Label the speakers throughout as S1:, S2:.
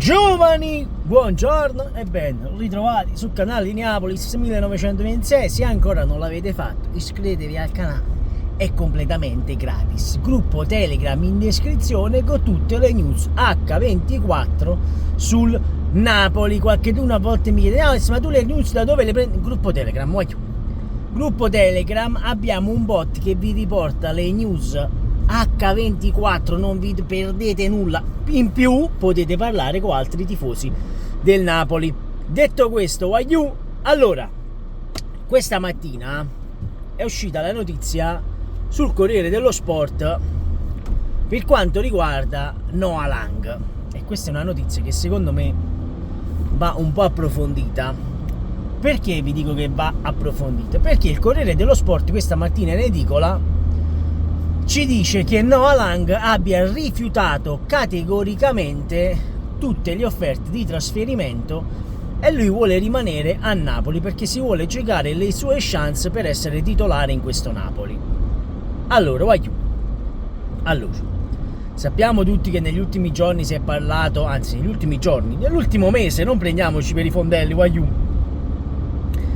S1: Giovani, buongiorno e ben ritrovati sul canale di Neapolis 1926. Se ancora non l'avete fatto, iscrivetevi al canale, è completamente gratis. Gruppo Telegram in descrizione con tutte le news H24 sul Napoli. Qualcheduno a volte mi chiede: ma tu le news da dove le prendi? Gruppo Telegram, voglio. Gruppo Telegram, abbiamo un bot che vi riporta le news H24, non vi perdete nulla. In più potete parlare con altri tifosi del Napoli. Detto questo, waiu, allora, questa mattina è uscita la notizia sul Corriere dello Sport per quanto riguarda Noah Lang, e questa è una notizia che secondo me va un po' approfondita. Perché vi dico che va approfondita? Perché il Corriere dello Sport questa mattina in edicola ci dice che Noah Lang abbia rifiutato categoricamente tutte le offerte di trasferimento e lui vuole rimanere a Napoli perché si vuole giocare le sue chance per essere titolare in questo Napoli. Allora, vai giù. Allora, sappiamo tutti che negli ultimi giorni si è parlato, anzi negli ultimi giorni, nell'ultimo mese, non prendiamoci per i fondelli, vai giù,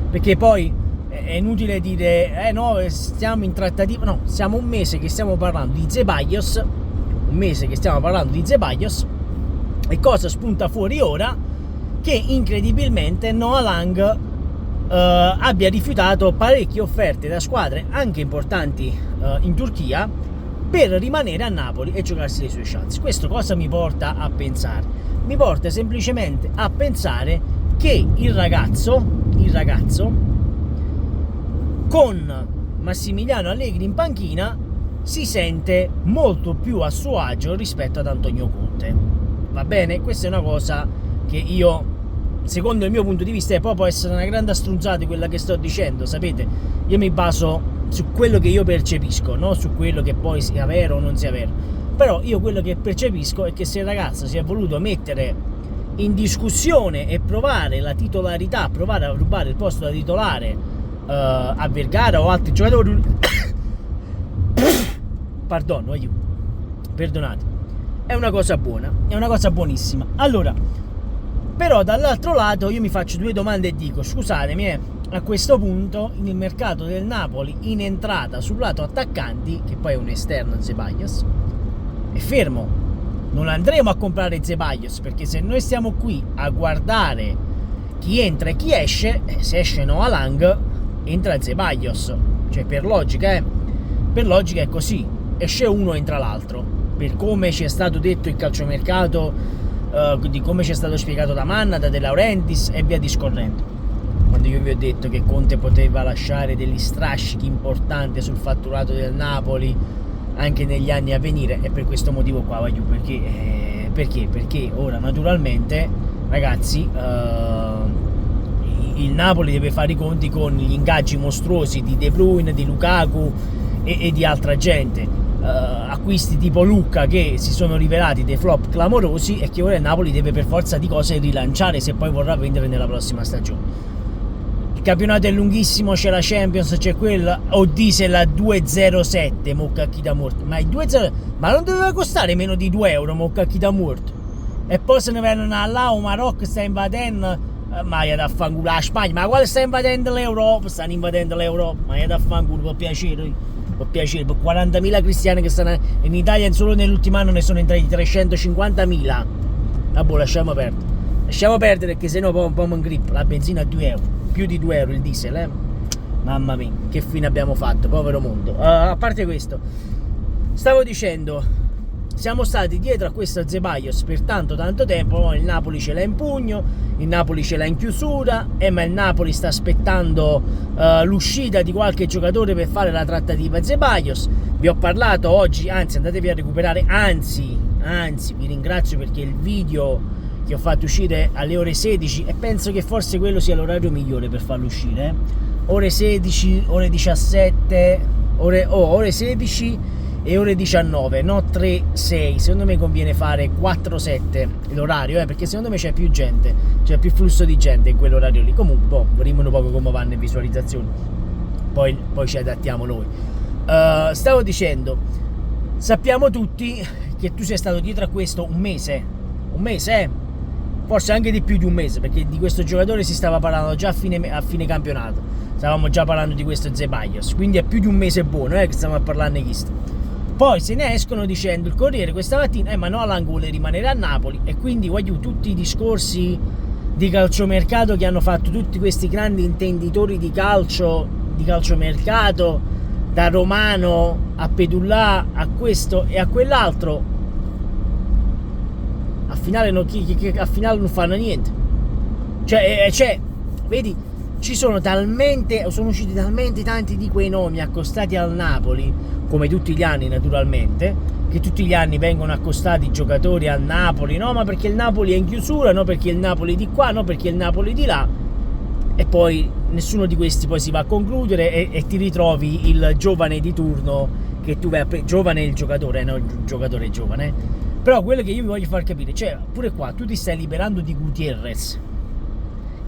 S1: perché poi è inutile dire no, stiamo in trattativa. No, siamo un mese che stiamo parlando di Ceballos, e cosa spunta fuori ora? Che incredibilmente Noah Lang abbia rifiutato parecchie offerte da squadre anche importanti in Turchia per rimanere a Napoli e giocarsi le sue chance. Questo cosa mi porta a pensare? Mi porta semplicemente a pensare che il ragazzo con Massimiliano Allegri in panchina si sente molto più a suo agio rispetto ad Antonio Conte. Va bene? Questa è una cosa che io, secondo il mio punto di vista, può essere una grande strunzata quella che sto dicendo, sapete? Io mi baso su quello che io percepisco, non su quello che poi sia vero o non sia vero. Però io quello che percepisco è che se il ragazzo si è voluto mettere in discussione e provare la titolarità, provare a rubare il posto da titolare a Vergara o altri giocatori, perdono, perdonate, è una cosa buona, è una cosa buonissima. Allora, però dall'altro lato io mi faccio due domande e dico: scusatemi, a questo punto il mercato del Napoli in entrata sul lato attaccanti, che poi è un esterno, Ceballos, è fermo. Non andremo a comprare Ceballos, perché se noi stiamo qui a guardare chi entra e chi esce, se esce Noah Lang entra Ceballos, cioè per logica è così, esce uno entra l'altro, per come ci è stato detto il calciomercato, di come ci è stato spiegato da Manna, da De Laurentiis e via discorrendo. Quando io vi ho detto che Conte poteva lasciare degli strascichi importanti sul fatturato del Napoli anche negli anni a venire, è per questo motivo qua, voglio, perché ora naturalmente, ragazzi, il Napoli deve fare i conti con gli ingaggi mostruosi di De Bruyne, di Lukaku e di altra gente, acquisti tipo Lucca che si sono rivelati dei flop clamorosi e che ora il Napoli deve per forza di cose rilanciare se poi vorrà vendere nella prossima stagione. Il campionato è lunghissimo, c'è la Champions, c'è quella diesel a 2,07, mocca da morto, ma il 2,07, ma non doveva costare meno di 2 euro, mocca da morto, e poi se ne vengono là, o Marocco sta invadendo, ma è da fanculo la Spagna, ma quale sta invadendo l'Europa? Stanno invadendo l'Europa, ma è da fanculo, per piacere, per 40.000 cristiani che stanno in Italia, solo nell'ultimo anno ne sono entrati 350.000. Vabbè, lasciamo perdere perché sennò poi un po' mi grip. La benzina a 2 euro, più di 2 euro il diesel, mamma mia, che fine abbiamo fatto, povero mondo. A parte questo, stavo dicendo, siamo stati dietro a questo Ceballos per tanto tempo, il Napoli ce l'ha in pugno, il Napoli ce l'ha in chiusura, ma il Napoli sta aspettando l'uscita di qualche giocatore per fare la trattativa Ceballos. Vi ho parlato oggi, anzi andatevi a recuperare, anzi vi ringrazio perché il video che ho fatto uscire alle ore 16, e penso che forse quello sia l'orario migliore per farlo uscire, ore 16, ore 17, ore 16 e ore 19, no 3-6, secondo me conviene fare 4-7 l'orario, perché secondo me c'è più gente, c'è più flusso di gente in quell'orario lì. Comunque vedremo un poco come vanno le visualizzazioni, poi ci adattiamo noi. Stavo dicendo, sappiamo tutti che tu sei stato dietro a questo un mese, forse anche di più di un mese, perché di questo giocatore si stava parlando già a fine campionato, stavamo già parlando di questo Ceballos, quindi è più di un mese buono che stiamo a parlare di questo. Poi se ne escono dicendo il Corriere questa mattina ma Noah Lang vuole rimanere a Napoli, e quindi voglio tutti i discorsi di calciomercato che hanno fatto tutti questi grandi intenditori di calciomercato, da Romano a Pedullà a questo e a quell'altro, al finale non fanno niente. Cioè, vedi, sono usciti talmente tanti di quei nomi accostati al Napoli, come tutti gli anni naturalmente, che tutti gli anni vengono accostati giocatori al Napoli, no ma perché il Napoli è in chiusura, no perché il Napoli di qua, no perché il Napoli di là, e poi nessuno di questi poi si va a concludere e ti ritrovi il giovane di turno che tu vai a giovane il giocatore, no, il giocatore giovane. Però quello che io vi voglio far capire, cioè pure qua tu ti stai liberando di Gutierrez,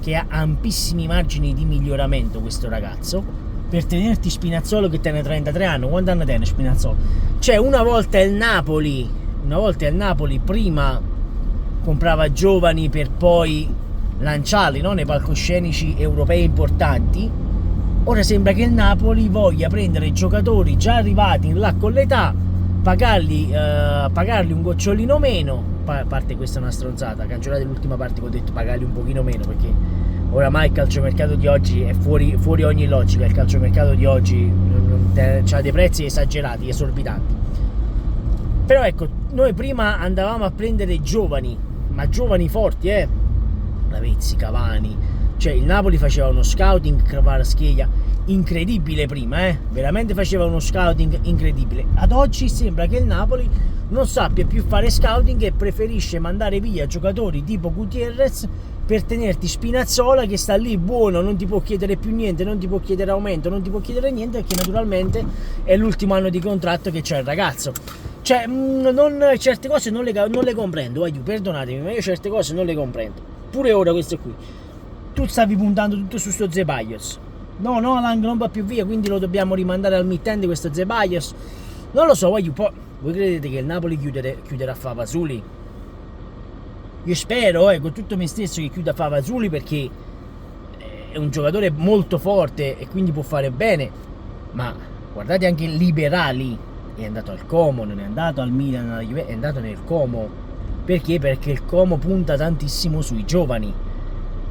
S1: che ha ampissimi margini di miglioramento questo ragazzo, per tenerti Spinazzola che tiene 33 anni. Quanti anni tiene Spinazzola? Cioè una volta il Napoli prima comprava giovani per poi lanciarli, no, nei palcoscenici europei importanti. Ora sembra che il Napoli voglia prendere giocatori già arrivati in là con l'età, pagarli un gocciolino meno, a parte questa è una stronzata, cancellate l'ultima parte che ho detto pagarli un pochino meno, perché oramai il calciomercato di oggi è fuori ogni logica. Il calciomercato di oggi ha dei prezzi esagerati, esorbitanti. Però ecco, noi prima andavamo a prendere giovani, ma giovani forti, Lavezzi, Cavani, cioè il Napoli faceva uno scouting Kvaratskhelia incredibile prima, veramente faceva uno scouting incredibile. Ad oggi sembra che il Napoli non sappia più fare scouting e preferisce mandare via giocatori tipo Gutierrez per tenerti Spinazzola che sta lì buono, non ti può chiedere più niente, non ti può chiedere aumento, non ti può chiedere niente, perché naturalmente è l'ultimo anno di contratto che c'è il ragazzo. Cioè certe cose non le comprendo, perdonatemi, ma io certe cose non le comprendo. Pure ora questo qui, tu stavi puntando tutto su sto Ceballos, no Lang non va più via, quindi lo dobbiamo rimandare al mittente questo Ceballos. Non lo so, voi credete che il Napoli chiuderà Favasuli? Io spero con tutto me stesso che chiuda Favasuli, perché è un giocatore molto forte e quindi può fare bene, ma guardate anche il Liberali, è andato al Como, non è andato al Milan, alla Juve, è andato nel Como. Perché? Perché il Como punta tantissimo sui giovani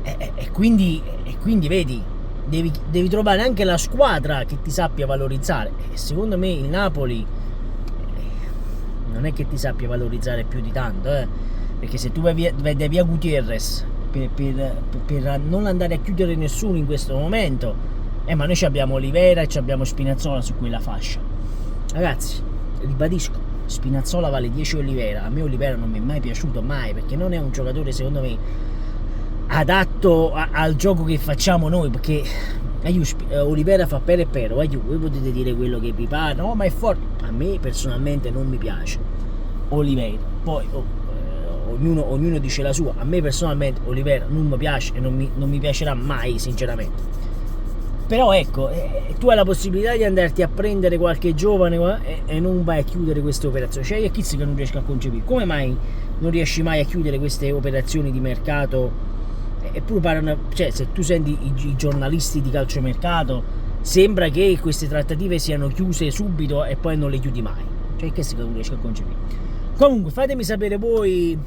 S1: e quindi vedi, devi trovare anche la squadra che ti sappia valorizzare, e secondo me il Napoli non è che ti sappia valorizzare più di tanto, perché se tu vai via Gutierrez per non andare a chiudere nessuno in questo momento, ma noi abbiamo Olivera e abbiamo Spinazzola su quella fascia. Ragazzi, ribadisco, Spinazzola vale 10 Olivera. A me Olivera non mi è mai piaciuto, mai, perché non è un giocatore secondo me adatto al gioco che facciamo noi, perché Olivera fa per e pero, voi potete dire quello che vi pare, no ma è forte, a me personalmente non mi piace Olivera, poi ognuno dice la sua. A me personalmente Olivera non mi piace e non mi piacerà mai sinceramente. Però ecco, tu hai la possibilità di andarti a prendere qualche giovane e non vai a chiudere queste operazioni. Cioè io che non riesco a concepire come mai non riesci mai a chiudere queste operazioni di mercato. Eppure parlano, cioè se tu senti i giornalisti di calciomercato, sembra che queste trattative siano chiuse subito e poi non le chiudi mai. Cioè che non riesco a concepire. Comunque fatemi sapere voi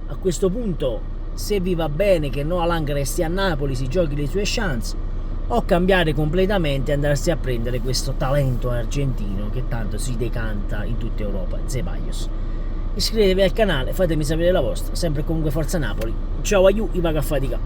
S1: a questo punto se vi va bene che Noah Lang resti a Napoli, si giochi le sue chance, o cambiare completamente e andarsi a prendere questo talento argentino che tanto si decanta in tutta Europa, Ceballos. Iscrivetevi al canale, fatemi sapere la vostra, sempre comunque forza Napoli. Ciao, aiù, i vaga a fatica.